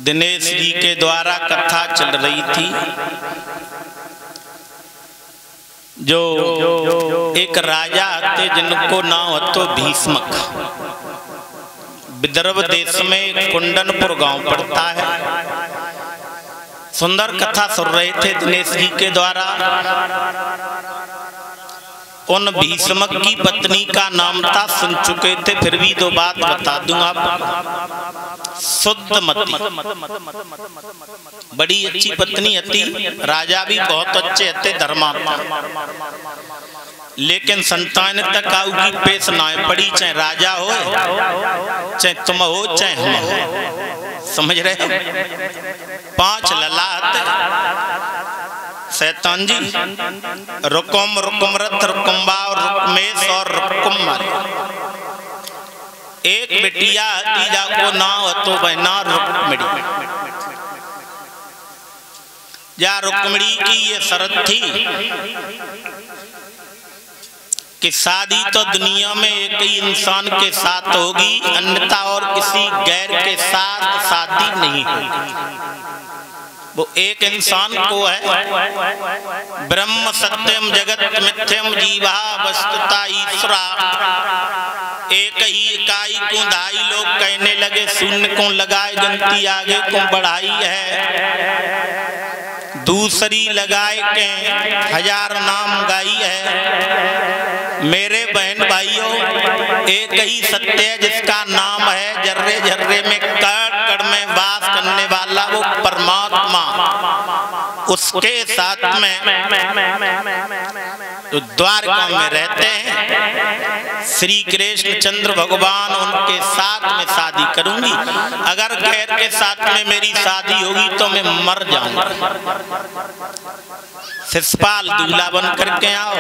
दिनेश जी के द्वारा कथा चल रही थी। जो एक राजा थे जिनको नाम तो भीष्मक, विदर्भ देश में कुंडनपुर गांव पड़ता है। सुंदर कथा सुन रहे थे दिनेश जी के द्वारा। उन भीष्मक की पत्नी का नाम था, सुन चुके थे फिर भी दो बात बता दूं आप। शुद्धमती, बड़ी अच्छी पत्नी थी। राजा भी बहुत अच्छे थे, धर्मात्मा। लेकिन संतान तक आऊ की पेश ना पड़ी, चाहे राजा हो, चाहे तुम हो, चाहे हम हो। समझ रहे? 5 ललाट शैतान जी, रुकुम, रुकुमरथ, रुकुम्बा और रुकमेश और रुकुम्मल। एक बिटिया तीजा को नाम तो बहना रुक्मिणी। या रुक्मिणी की ये शर्त थी कि शादी तो दुनिया में एक ही इंसान के साथ होगी, अन्यथा और किसी गैर के साथ शादी नहीं होगी। वो एक इंसान को है। ब्रह्म सत्यम जगत मिथ्यम जीवा वस्तुता ईश्वरा। एक ही इकाई को ढाई लोग कहने लगे, शून्य को लगाए गिनती आगे को बढ़ाई है। दूसरी लगाए के 1000 नाम गाई है। मेरे बहन भाइयों, एक ही सत्य है जिसका नाम है जर्रे जर्रे में कण कण में वास करने वाला वो परमात्मा। उसके साथ में तो द्वारका में रहते हैं श्री कृष्ण चंद्र भगवान, उनके साथ में शादी करूंगी। अगर गैर के साथ में मेरी शादी होगी तो मैं मर जाऊंगा। शिषपाल दूल्हा बन करके आओ।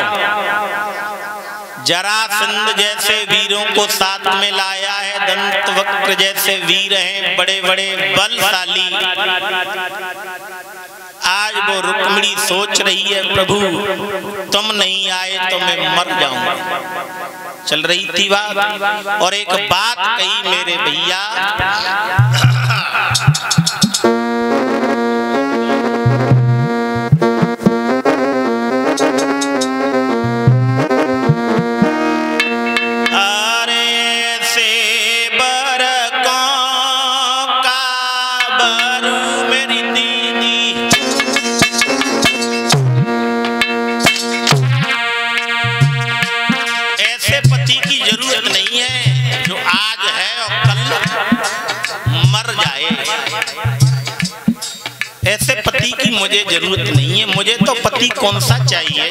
जरासंध जैसे वीरों को साथ में लाया है। दंतवक्र जैसे वीर हैं, बड़े बड़े बलशाली। आज वो रुक्मिणी सोच रही है, प्रभु तुम नहीं आए तो मैं मर जाऊंगा। चल रही थी बात, और एक बात कही मेरे भैया। ऐसे पति की मुझे जरूरत नहीं है। मुझे तो पति कौन सा चाहिए?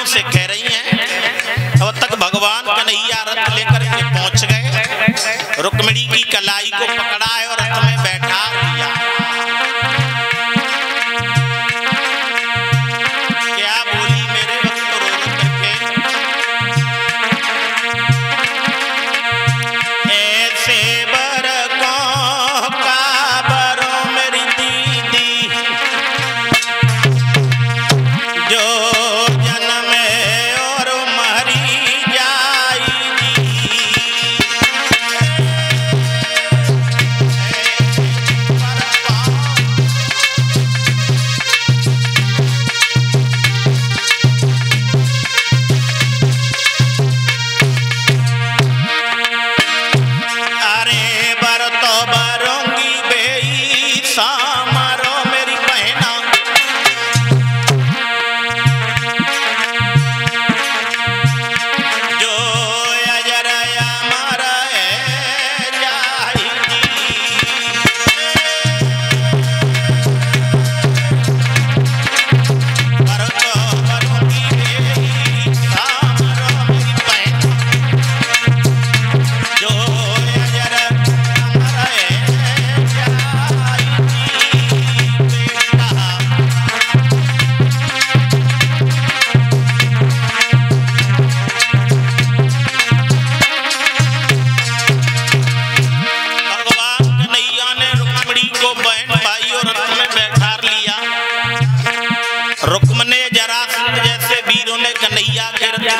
से कह रही हैं। अब तक भगवान कन्हैया रथ लेकर के पहुंच गए। रुक्मिणी की कलाई को पकड़ा है और रथ में बैठा दिया। क्या बोली मेरे भक्त रो करके, ऐसे बर को का बरो मेरी दीदी जो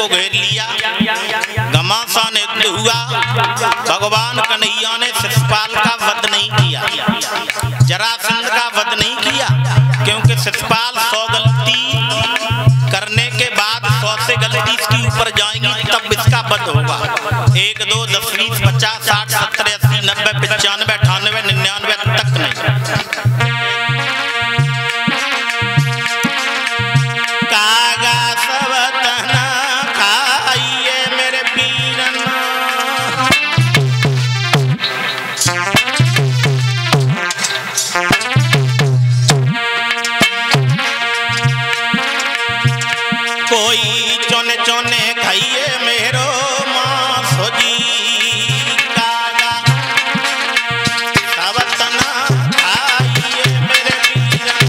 को घेर लिया, घमासान युद्ध हुआ। भगवान कन्हैया ने शिशुपाल का वध नहीं किया, जरासंध का वध नहीं किया, क्योंकि शिशुपाल 100 गलती करने के बाद 100 से गलती इसकी ऊपर जाएंगी तब इसका वध होगा। 1 2 10 20 50 60 70 80 90 95 98 99 तक नहीं। कागा सब तना खाइए मेरे पीरन, कोई चोने चोने खाइए मेरो मासो जी। कागा सब तना खाइए मेरे पीरन,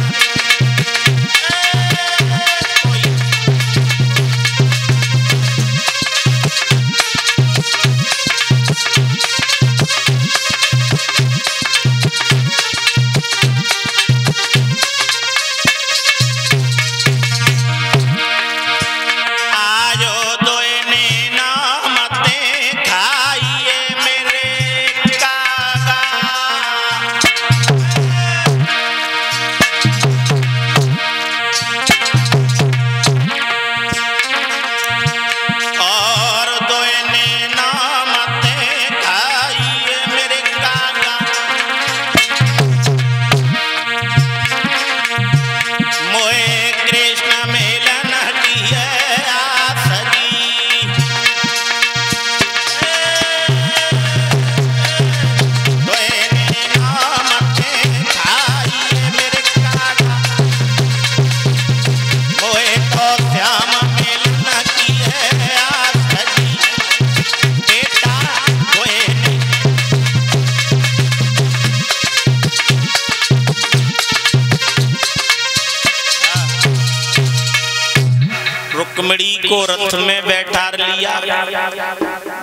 रुक्मिणी को रथ में बैठा लिया।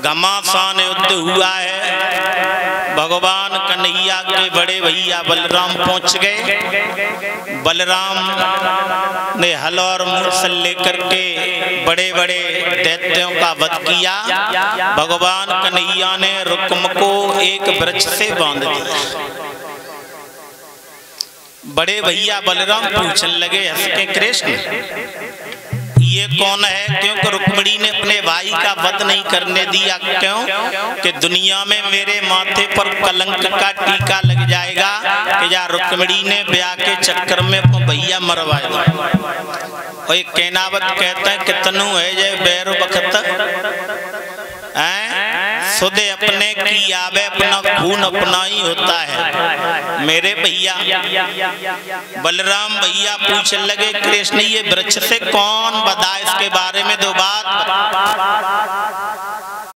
घमासान युद्ध हुआ है। भगवान कन्हैया के बड़े भैया बलराम पहुंच गए। बलराम ने हल और मूसल लेकर के बड़े बड़े दैत्यों का वध किया। भगवान कन्हैया ने रुक्म को एक वृक्ष से बांध दिया। बड़े भैया बलराम पूछने लगे हंस के, कृष्ण ये कौन है? क्योंकि रुक्मिणी ने अपने भाई का वध नहीं करने दिया। क्यों? कि दुनिया में मेरे माथे पर कलंक का टीका लग जाएगा कि या रुक्मिणी ने ब्याह के चक्कर में अपना भैया मरवाया। और एक कहनावत कहते हैं कितनू है जय बैर बखत सुदे अपने की आवे, अपना खून अपना ही होता है। मेरे भैया बलराम भैया पूछने लगे, कृष्ण ये वृक्ष से कौन बता इसके बारे